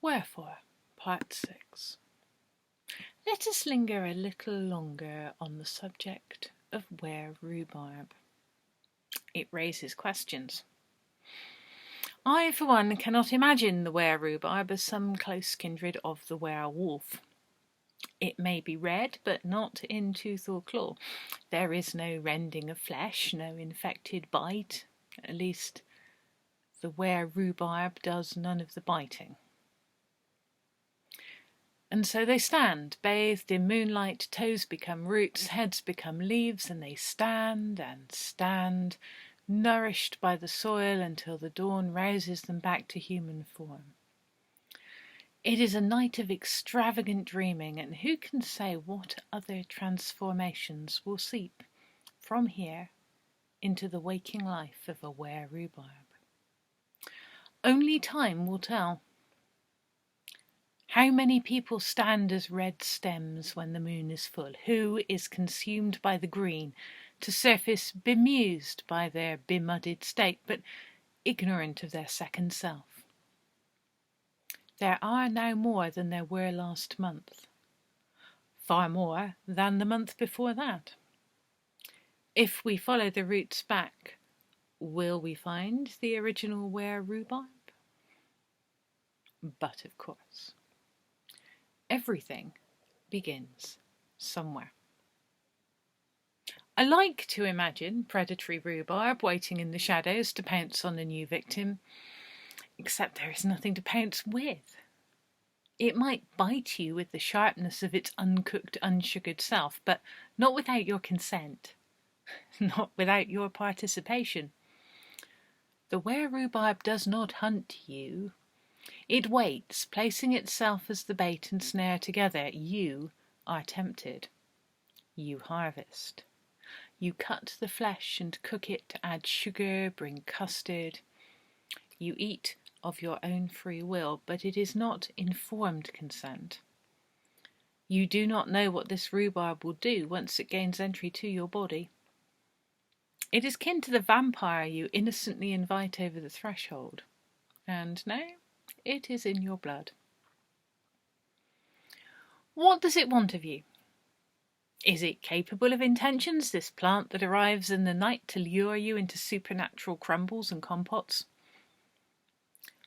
Wherefore, Part 6. Let us linger a little longer on the subject of wererhubarb. It raises questions. I, for one, cannot imagine the wererhubarb as some close kindred of the werewolf. It may be red, but not in tooth or claw. There is no rending of flesh, no infected bite. At least, the wererhubarb does none of the biting. And so they stand, bathed in moonlight, toes become roots, heads become leaves, and they stand and stand, nourished by the soil until the dawn rouses them back to human form. It is a night of extravagant dreaming, and who can say what other transformations will seep from here into the waking life of a wererhubarb? Only time will tell. How many people stand as red stems when the moon is full? Who is consumed by the green to surface bemused by their bemudded state, but ignorant of their second self? There are now more than there were last month, far more than the month before that. If we follow the roots back, will we find the original wererhubarb? But of course, everything begins somewhere. I like to imagine predatory rhubarb waiting in the shadows to pounce on a new victim, except there is nothing to pounce with. It might bite you with the sharpness of its uncooked, unsugared self, but not without your consent, not without your participation. The wererhubarb does not hunt you. It waits, placing itself as the bait and snare together. You are tempted. You harvest. You cut the flesh and cook it, add sugar, bring custard. You eat of your own free will, but it is not informed consent. You do not know what this rhubarb will do once it gains entry to your body. It is kin to the vampire you innocently invite over the threshold. And now it is in your blood. What does it want of you? Is it capable of intentions, this plant that arrives in the night to lure you into supernatural crumbles and compots?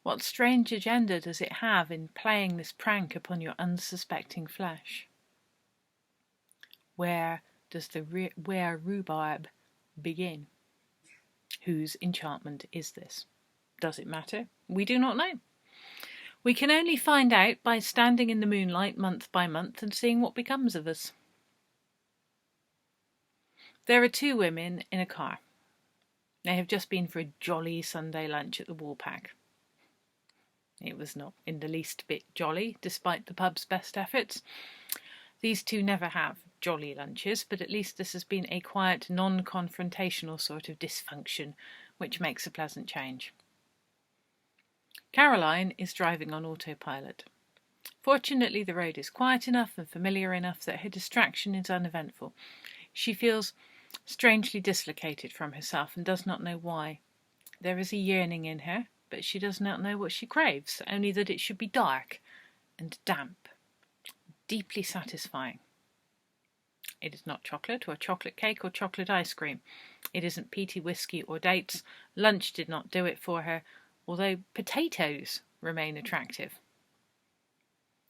What strange agenda does it have in playing this prank upon your unsuspecting flesh? Where does the wererhubarb begin? Whose enchantment is this? Does it matter? We do not know. We can only find out by standing in the moonlight month by month and seeing what becomes of us. There are two women in a car. They have just been for a jolly Sunday lunch at the Woolpack. It was not in the least bit jolly, despite the pub's best efforts. These two never have jolly lunches, but at least this has been a quiet, non-confrontational sort of dysfunction, which makes a pleasant change. Caroline is driving on autopilot. Fortunately, the road is quiet enough and familiar enough that her distraction is uneventful. She feels strangely dislocated from herself and does not know why. There is a yearning in her, but she does not know what she craves, only that it should be dark and damp, deeply satisfying. It is not chocolate or chocolate cake or chocolate ice cream. It isn't peaty whiskey or dates. Lunch did not do it for her, although potatoes remain attractive.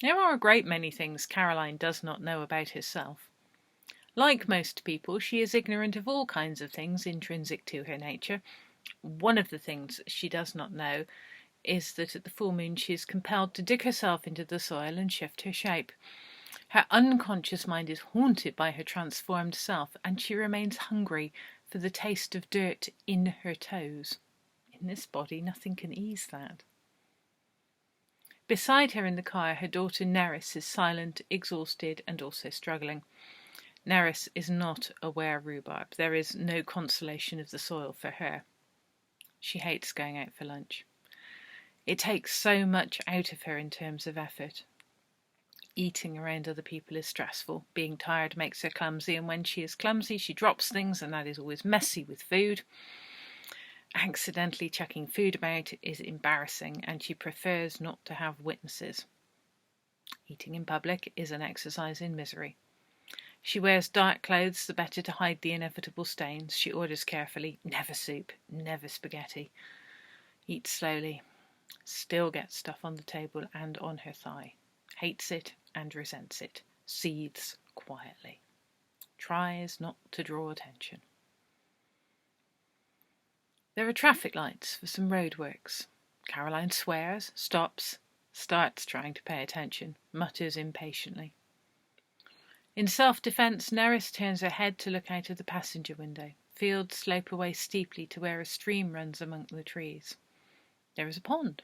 There are a great many things Caroline does not know about herself. Like most people, she is ignorant of all kinds of things intrinsic to her nature. One of the things she does not know is that at the full moon she is compelled to dig herself into the soil and shift her shape. Her unconscious mind is haunted by her transformed self, and she remains hungry for the taste of dirt in her toes. In this body, nothing can ease that. Beside her in the car, her daughter Nerys is silent, exhausted, and also struggling. Nerys is not a wererhubarb. There is no consolation of the soil for her. She hates going out for lunch. It takes so much out of her in terms of effort. Eating around other people is stressful. Being tired makes her clumsy, and when she is clumsy, she drops things, and that is always messy with food. Accidentally chucking food about is embarrassing, and she prefers not to have witnesses. Eating in public is an exercise in misery. She wears dark clothes the better to hide the inevitable stains. She orders carefully, never soup, never spaghetti. Eats slowly. Still gets stuff on the table and on her thigh. Hates it and resents it. Seethes quietly. Tries not to draw attention. There are traffic lights for some roadworks. Caroline swears, stops, starts trying to pay attention, mutters impatiently. In self-defence, Nerys turns her head to look out of the passenger window. Fields slope away steeply to where a stream runs among the trees. There is a pond.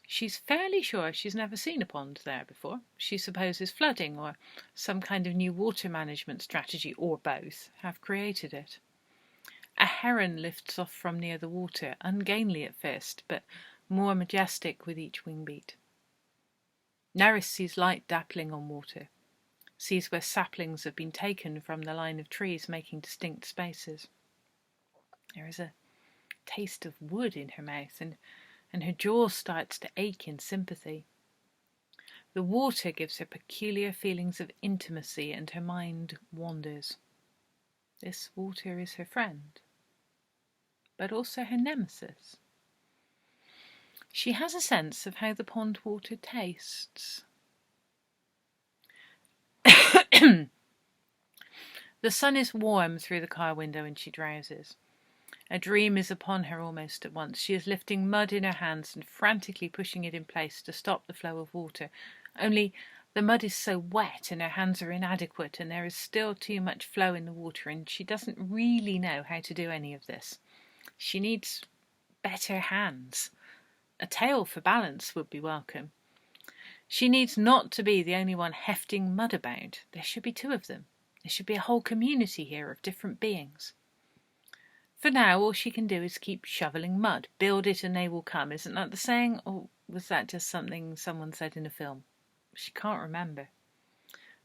She's fairly sure she's never seen a pond there before. She supposes flooding or some kind of new water management strategy, or both, have created it. A heron lifts off from near the water, ungainly at first, but more majestic with each wing beat. Nerys sees light dappling on water, sees where saplings have been taken from the line of trees, making distinct spaces. There is a taste of wood in her mouth, and her jaw starts to ache in sympathy. The water gives her peculiar feelings of intimacy, and her mind wanders. This water is her friend, but also her nemesis. She has a sense of how the pond water tastes. The sun is warm through the car window and she drowses. A dream is upon her almost at once. She is lifting mud in her hands and frantically pushing it in place to stop the flow of water. Only the mud is so wet and her hands are inadequate, and there is still too much flow in the water, and she doesn't really know how to do any of this. She needs better hands. A tail for balance would be welcome. She needs not to be the only one hefting mud about. There should be two of them. There should be a whole community here of different beings. For now, all she can do is keep shoveling mud. Build it and they will come. Isn't that the saying? Or was that just something someone said in a film? She can't remember.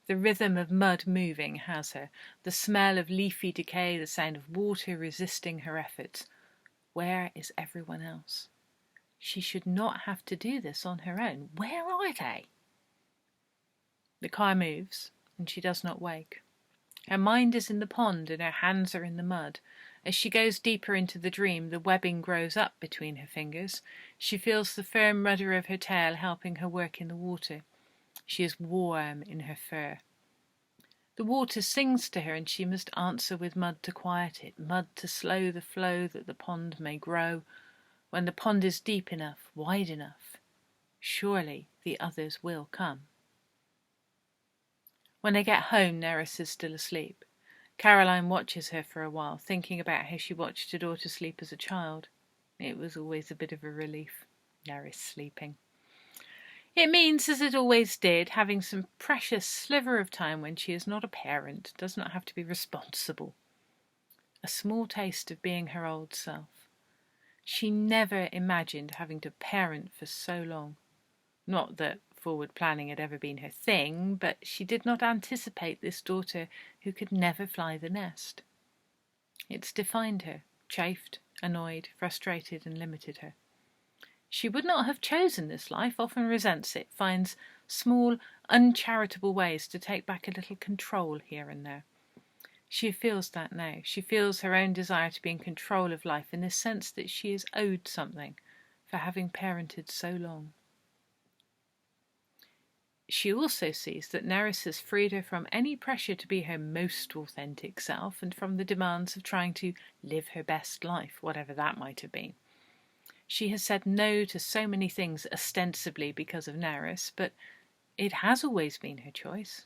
The rhythm of mud moving has her. The smell of leafy decay, the sound of water resisting her efforts. Where is everyone else? She should not have to do this on her own. Where are they? The car moves, and she does not wake. Her mind is in the pond and her hands are in the mud. As she goes deeper into the dream, the webbing grows up between her fingers. She feels the firm rudder of her tail helping her work in the water. She is warm in her fur. The water sings to her, and she must answer with mud to quiet it, mud to slow the flow that the pond may grow. When the pond is deep enough, wide enough, surely the others will come. When they get home, Nerys is still asleep. Caroline watches her for a while, thinking about how she watched her daughter sleep as a child. It was always a bit of a relief, Nerys sleeping. It means, as it always did, having some precious sliver of time when she is not a parent, does not have to be responsible. A small taste of being her old self. She never imagined having to parent for so long. Not that forward planning had ever been her thing, but she did not anticipate this daughter who could never fly the nest. It's defined her, chafed, annoyed, frustrated, and limited her. She would not have chosen this life, often resents it, finds small, uncharitable ways to take back a little control here and there. She feels that now. She feels her own desire to be in control of life in the sense that she is owed something for having parented so long. She also sees that Nerys has freed her from any pressure to be her most authentic self and from the demands of trying to live her best life, whatever that might have been. She has said no to so many things ostensibly because of Nerys, but it has always been her choice.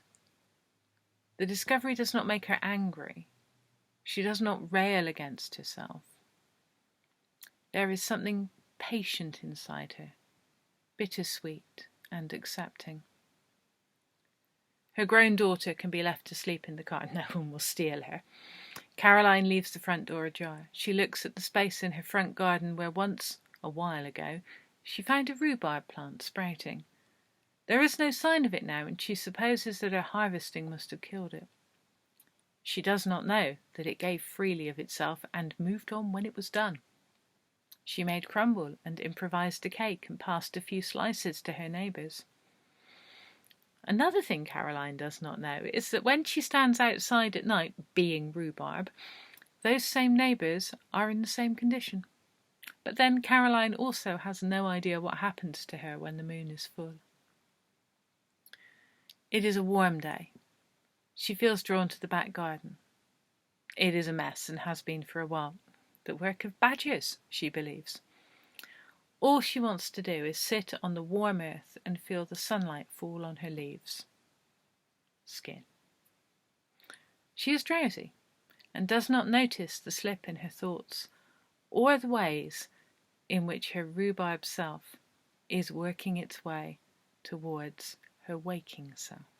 The discovery does not make her angry. She does not rail against herself. There is something patient inside her, bittersweet and accepting. Her grown daughter can be left to sleep in the car. No one will steal her. Caroline leaves the front door ajar. She looks at the space in her front garden where once, a while ago, she found a rhubarb plant sprouting. There is no sign of it now, and she supposes that her harvesting must have killed it. She does not know that it gave freely of itself and moved on when it was done. She made crumble and improvised a cake and passed a few slices to her neighbours. Another thing Caroline does not know is that when she stands outside at night, being rhubarb, those same neighbours are in the same condition. But then Caroline also has no idea what happens to her when the moon is full. It is a warm day. She feels drawn to the back garden. It is a mess and has been for a while. The work of badgers, she believes. All she wants to do is sit on the warm earth and feel the sunlight fall on her leaves. Skin. She is drowsy and does not notice the slip in her thoughts or the ways in which her rhubarb self is working its way towards her waking self.